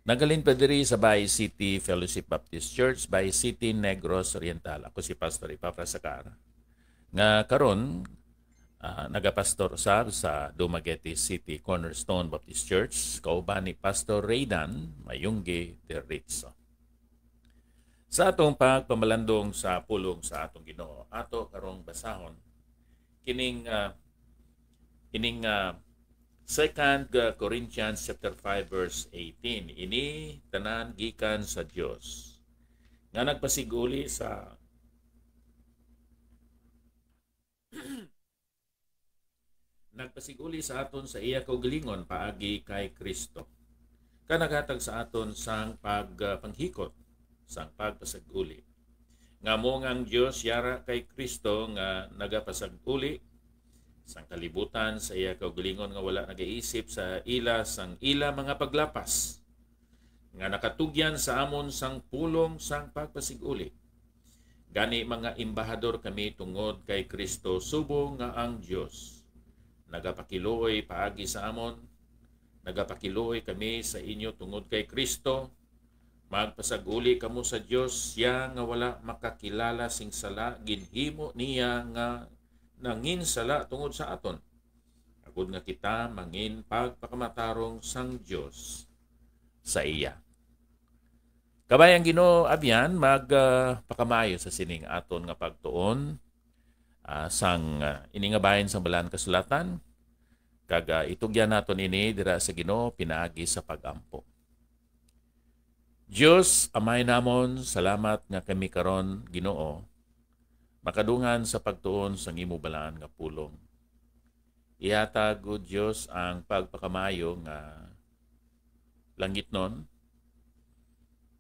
Nagalin pa diri sa Bay City Fellowship Baptist Church, Bay City, Negros Oriental. Ako si Pastor Ipafrasakar. Nga karon nagapastor usab sa Dumaguete City Cornerstone Baptist Church, kauban ni Pastor Raydan Mayungge de Rizzo. Sa atong pagpamalandong sa pulong sa atong Ginoo, ato karong basahon kining 2 Corinthians chapter 5 verse 18. Ini tanan gikan sa Dios nga nagpasiguli sa aton sa iya kaugalingon paagi kay Kristo. Kanaghatag sa aton sang pagpanghikot sang pagpasaguli. Nga mo ngang Dios yara kay Kristo nga nagapasaguli sang kalibutan sa iya kaugalingon nga wala nagaisip sa ila sang ila mga paglapas nga nakatugyan sa amon sang pulong sang pagpasiguli. Gani mga imbahador kami tungod kay Kristo subong nga ang Dios nagapakiluoy paagi sa amon, nagapakiluoy kami sa inyo tungod kay Kristo. Magpasaguli kamo sa Dios siya nga wala makakilala sing sala, ginhimo niya nga nangin sala tungod sa aton. Agud nga kita mangin pagpakamatarong sang Dios sa iya. Kabayang Ginoo abyan magpakamayo sa sining aton nga pagtuon sang ini nga bahin sang balaan kasulatan kag itugyan naton ini dira sa Ginoo pinaagi sa pagampo. Dios amay namon, salamat nga kami karon Ginoo makadungan sa pagtuon sang imo balaan nga pulong. Ihatag o Dios ang pagpakamayo nga langitnon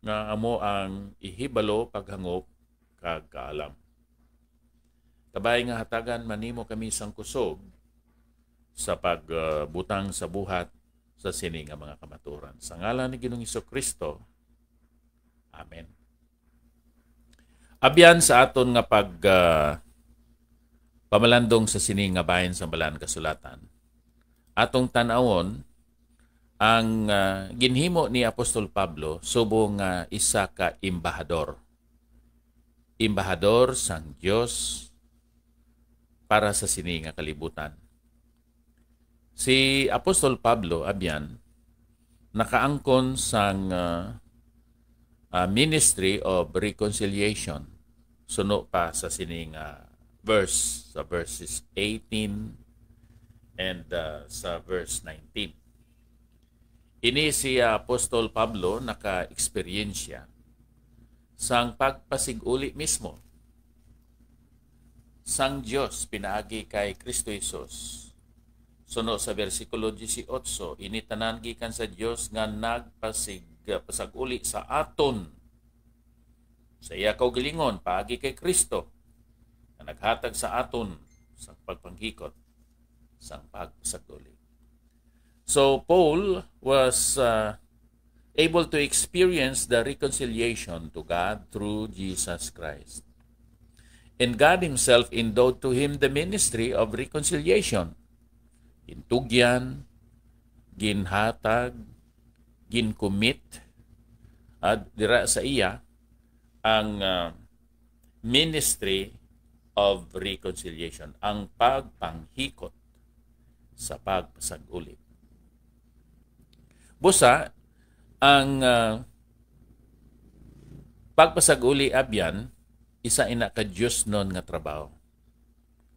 nga amo ang ihibalo paghangop kag kaalam. Kabay nga hatagan manimo kami sang kusog sa pagbutang sa buhat sa sini nga mga kamaturan. Sa ngalan ni Ginoong Hesukristo. Amen. Abyan sa aton nga pamalandong sa sini nga bahin sa balaan kasulatan. Atong tanawon ang ginhimo ni Apostol Pablo subong isa ka imbahador. Imbahador sang Dios para sa sini nga kalibutan. Si Apostol Pablo abyan nakaangkon sang ministry of reconciliation. Suno pa sa sining verse, sa verses 18 and sa verse 19. Ini si Apostol Pablo naka-eksperyensya sang pagpasiguli mismo sang Dios pinaagi kay Kristo Jesus. Suno sa versikulo 18, ini tanan gikan sa Dios nga nagpasaguli sa aton sa iya kaugalingon paagi kay Kristo na naghatag sa aton sa pagpanghikot sa pagpasaguli. So Paul was able to experience the reconciliation to God through Jesus Christ. And God Himself endowed to him the ministry of reconciliation. Intugyan, ginhatag, gincommit, at dira sa iya ang ministry of reconciliation, ang pagpanghikot sa pagpasaguli. Busa, ang pagpasaguli abyan, isa ina ka Diyos nun nga trabaho.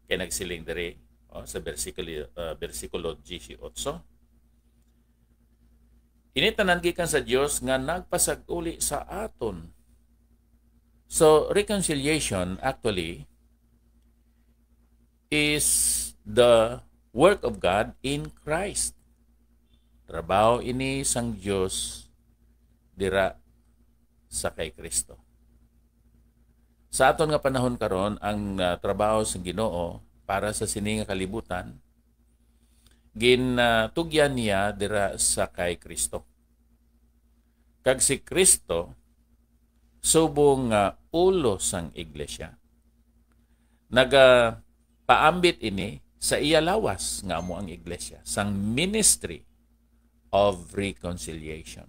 Kaya nagsiling diri sa versikulo 18. Initanan gikan sa Dios nga nagpasaguli sa aton. So reconciliation actually is the work of God in Christ. Trabaho ini sang Dios dira sa kay Kristo. Sa aton nga panahon karon ang trabaho sa Ginoo para sa sini nga kalibutan ginatugyan niya dira sa kay Kristo. Kag si Kristo subong ulo sang iglesia. Paambit ini sa iya lawas nga amo ang iglesia sang ministry of reconciliation.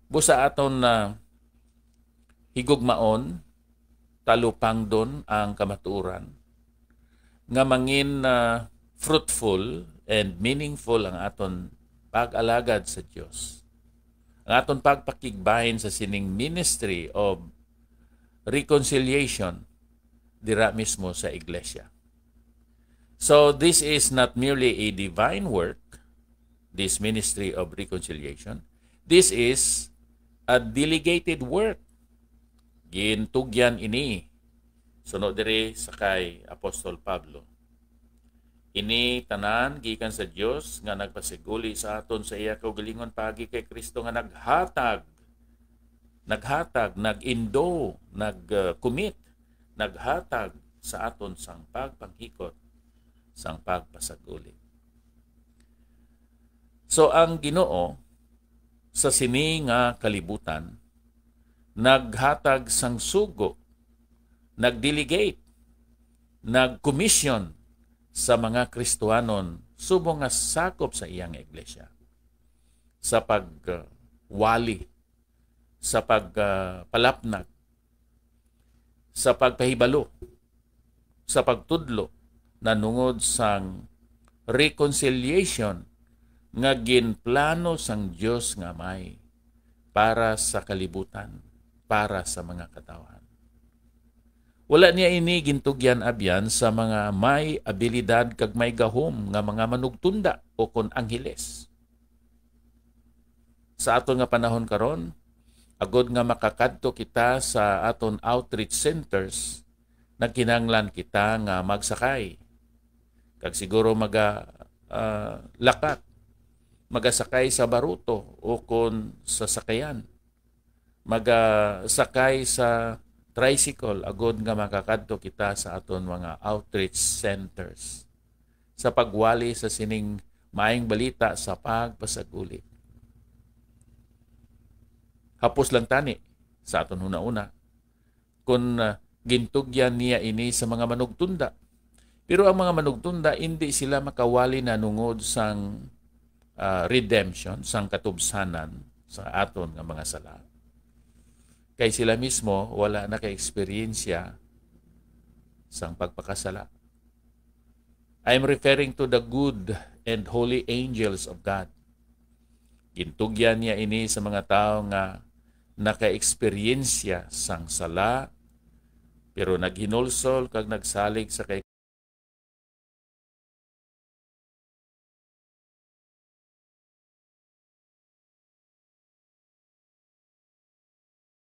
Busa aton na higugmaon, talupangdon ang kamatuoran, nga mangin fruitful and meaningful ang aton pag-alagad sa Dios. Ang aton pagpakigbahin sa sining ministry of reconciliation dira mismo sa iglesia. So this is not merely a divine work, this ministry of reconciliation. This is a delegated work. Gintugyan ini sunod diri sa kay Apostol Pablo. Ini tanan gikan sa Dios nga nagpasiguli sa aton sa iya kaugalingon paagi kay Kristo nga naghatag, nag-indo, nag-commit, naghatag sa aton sang pagpanghikot, sang pagpasaguli. So ang Ginoo sa sini nga kalibutan naghatag sang sugo, nagdelegate, nagkomisyon sa mga Kristohanon subong nga sakop sa iyang iglesia sa pagwali, sa pagpalapnag, sa pagpahibalo, sa pagtudlo nanungod sang reconciliation nga ginplano sang Dios nga may para sa kalibutan, para sa mga katawan. Wala niya ini gintugyan abyan sa mga may abilidad kag may gahom nga mga manugtunda o kon angheles. Sa aton nga panahon karon, agod nga makakadto kita sa aton outreach centers, nagkinahanglan kita nga magsakay. Kag siguro lakat, magasakay sa baruto o kon sa sakayan. Magasakay sa tricycle agod nga makakadto kita sa aton mga outreach centers sa pagwali sa sining maayong balita sa pagpasaguli. Hapos lang tani sa aton huna-una kung gintugyan niya ini sa mga manugtunda. Pero ang mga manugtunda hindi sila makawali na nungod sang redemption, sang katubsanan sa aton nga mga sala. Kay sila mismo wala na ka-eksperyensya sang pagpakasala. I'm referring to the good and holy angels of God. Gintugyan niya ini sa mga tao nga naka-eksperyensya sang sala pero naghinulsol kag nagsalig sa kay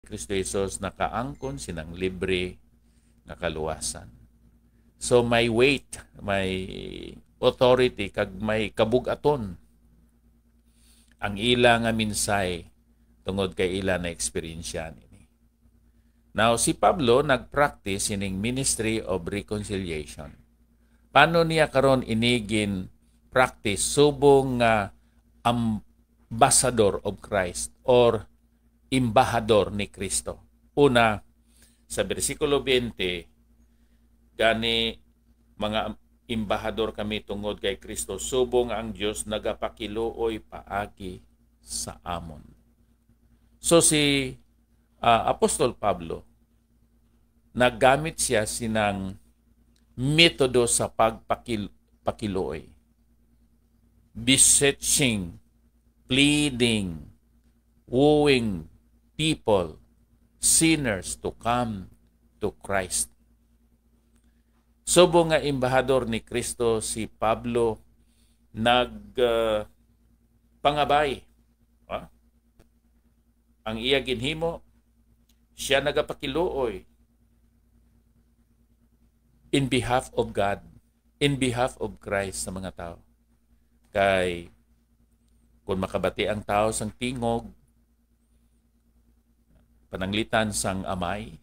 Kristo Jesus, nakaangkon sinang libre nga kaluwasan. So may weight, may authority, kag may kabug-aton ang ila nga minsay tungod kay ila na eksperyensya nini. Now si Pablo nagpractice ining ministry of reconciliation. Paano niya karon inigin practice subong nga ambassador of Christ or embahador ni Kristo? Una, sa versikulo 20, gani mga embahador kami tungod kay Kristo, subong ang Dios nagapakiluoy paagi sa amon. So si Apostol Pablo, naggamit siya sinang metodo sa pagpakiluoy. Beseeching, pleading, wooing people, sinners to come to Christ. Subong nga embahador ni Kristo si Pablo pangabay. Ang iya ginhimo, siya nagapakiluoy in behalf of God, in behalf of Christ sa mga tao. Kay kung makabati ang tao sang tingog, pananglitan sang amay,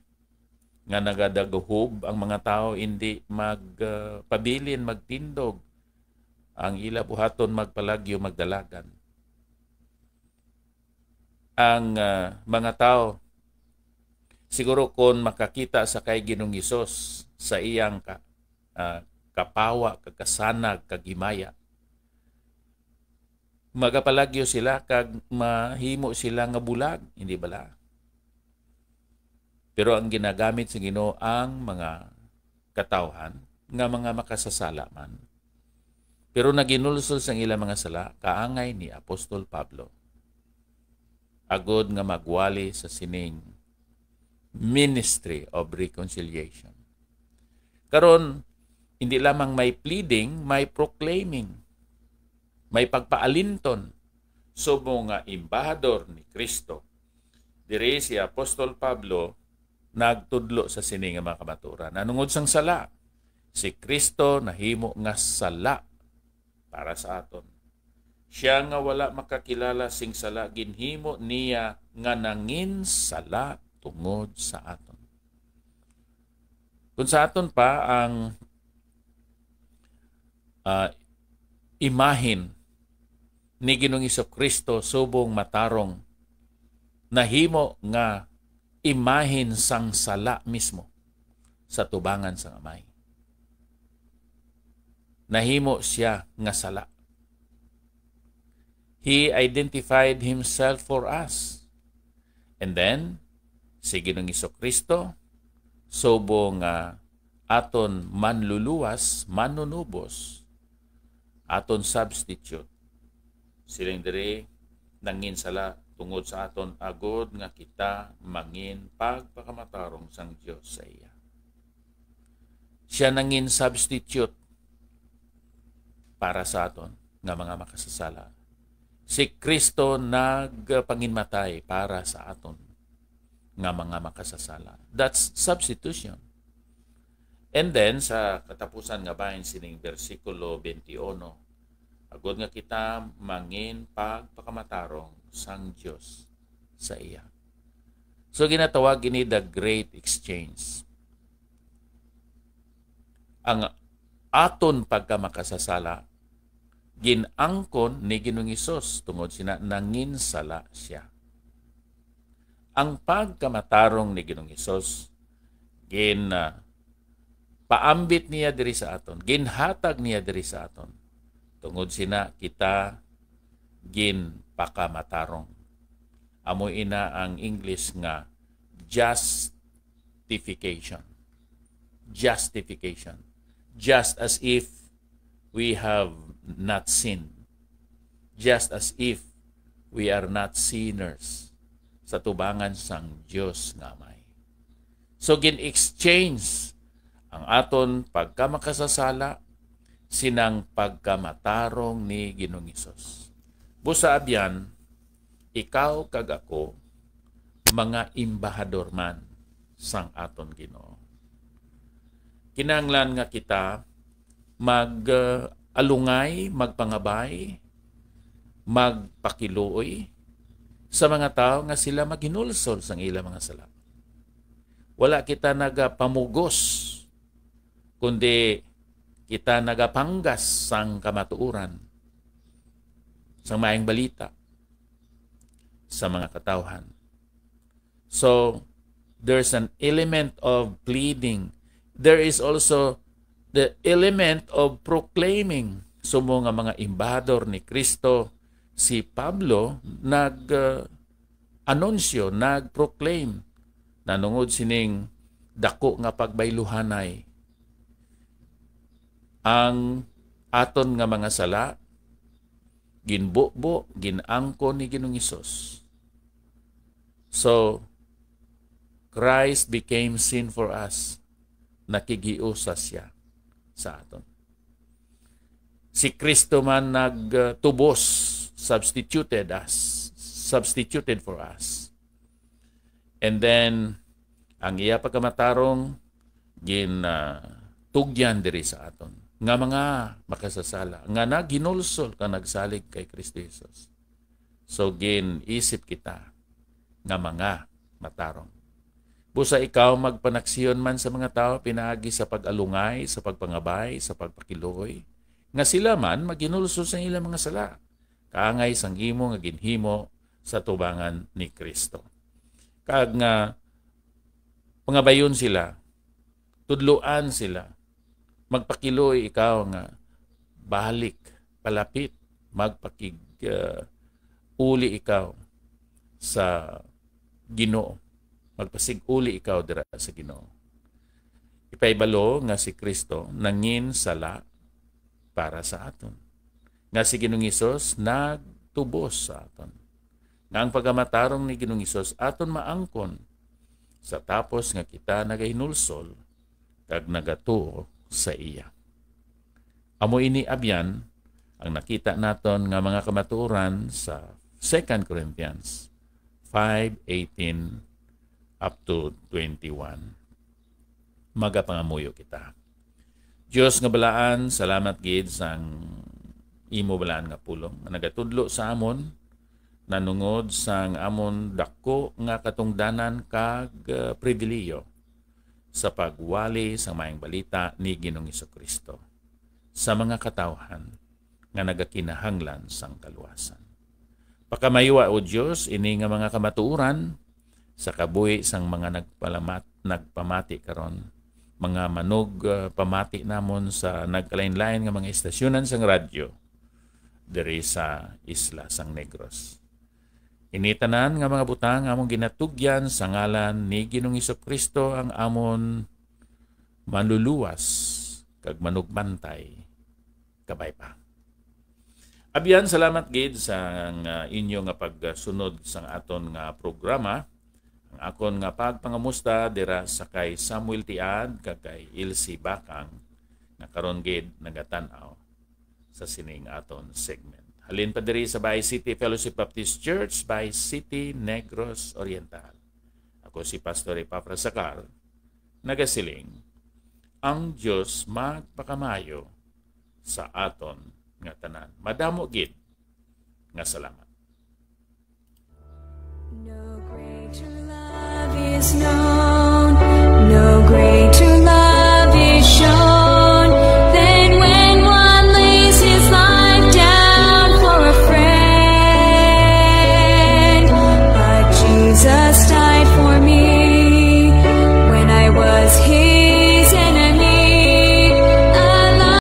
nga nagadaguhob ang mga tao hindi magpabilin, magtindog, ang ila buhaton magpalagyo, magdalagan. Ang mga tao, siguro kung makakita sa kay Ginoong Hesus sa iyang kapawa, kagasanag, kagimaya, magapalagyo sila kag mahimo sila nga bulag, hindi bala. Pero ang ginagamit sa Ginoo ang mga katawhan nga mga makasasala man. Pero naginulsol sa ilang mga sala kaangay ni Apostol Pablo. Agod nga magwali sa sining ministry of reconciliation. Karon hindi lamang may pleading, may proclaiming, may pagpaalinton subong nga embahador ni Kristo. Diri si Apostol Pablo nagtudlo sa sini nga mga kamaturan. Nanungod sang sala, si Kristo nahimo nga sala para sa aton. Siya nga wala makakilala sing sala, ginhimo niya nga nangin sala tungod sa aton. Kung sa aton pa ang imahin ni Ginoong Jesucristo subong matarong, nahimo nga imahin sang sala mismo sa tubangan sang Amay. Nahimo siya nga sala. He identified himself for us. And then, si Ginoong Jesucristo subong aton manluluwas, manunubos, aton substitute. Siling diri nangin sala tungod sa aton agod nga kita mangin pagpakamatarong sang Dios sa iya. Siya nangin substitute para sa aton nga mga makasasala. Si Kristo nagpanginmatay para sa aton nga mga makasasala. That's substitution. And then sa katapusan nga bahin sining bersikulo 21, agod nga kita mangin pagpakamatarong sang Dios sa iya. So ginatawag ini the great exchange. Ang aton pagkamakasasala ginangkon ni Ginoong Hesus tungod sina nangin sala siya. Ang pagkamatarong ni Ginoong Hesus paambit niya diri sa aton, ginhatag niya diri sa aton. Tungod sina kita ginpakamatarong. Amo ina ang English nga justification. Justification. Just as if we have not sinned. Just as if we are not sinners sa tubangan sang Dios nga Amay. So gin-exchange ang aton pagkamakasasala sinang pagkamatarong ni Ginoong Hesus. Busa abyan, ikaw kag ako mga embahador man sang aton Ginoo. Kinahanglan nga kita mag-alungay, magpangabay, magpakiluoy sa mga tao nga sila maghinulsol sang ilang mga sala. Wala kita nagapamugos, kundi kita nagapanggas sang kamatuuran, sang maayong balita sa mga katawhan. So, there's an element of pleading. There is also the element of proclaiming. Sumo nga mga embahador ni Kristo, si Pablo nag-anunsyo, nag-proclaim, nanungod sining dako nga pagbayluhanay. Ang aton nga mga sala, ginbubo, ginangko ni Ginoong Hesus. So, Christ became sin for us. Nakigiusa siya sa aton. Si Kristo man nagtubos, substituted for us. And then, ang iya pagkamatarong, tugyan diri sa aton. Nga mga makasasala, nga naginulsol ka nagsalig kay Kristo Jesus. So, isip kita, nga mga matarong. Busa ikaw magpanaksiyon man sa mga tao, pinaagi sa pag-alungay, sa pagpangabay, sa pagpakiloy, nga sila man maginulsol sa ilang mga sala. Kaangay sang imo nga ginhimo sa tubangan ni Kristo. Kag nga pangabayon sila, tudluan sila, magpakiloy ikaw nga balik, palapit, uli ikaw sa Ginoo. Magpasig-uli ikaw dira sa Ginoo. Ipaibalo nga si Kristo nangin sala para sa aton. Nga si Ginoong Hesus nagtubos sa aton. Nga ang pagamatarong ni Ginoong Hesus aton maangkon sa tapos nga kita nagahinulsol kag nagatuo sa iya. Amo ini abyan ang nakita naton nga mga kamatuoran sa 2 Corinthians 5:18 up to 21. Magapangamuyo kita. Diyos nga balaan, salamat gid sang imo balaan nga pulong. Nagatudlo sa amon, nanungod sang amon dako nga katungdanan kag pribiliyo sa pagwali sa maayong balita ni Ginoong Jesucristo sa mga katawhan nga nagakinahanglan sang kaluwasan. Pakamaywa o Diyos ini nga mga kamatuoran sa kabuhi sang mga nagpamati karon, mga manog pamati namon sa nagkalain-lain nga mga istasyonan sang radyo diri sa isla sang Negros. Initanan nga mga butang among ginatugyan sa ngalan ni Ginoong Jesucristo ang amon manluluwas kag manugbantay kabay pa. Abyan, salamat gid sa inyo nga pagsunod sa aton nga programa. Ang akon nga pagpangamusta dira sa kay Samuel Tiad kag kay Ilse Bakang na karon gid nagatanaw sa sining aton segment. Halin pa diri sa Bay City Fellowship Baptist Church, Bay City, Negros Oriental. Ako si Pastor Epafrasacar, nagasiling, ang Dios magpakamayo sa aton nga tanan. Madamo gid nga salamat. No greater love is known.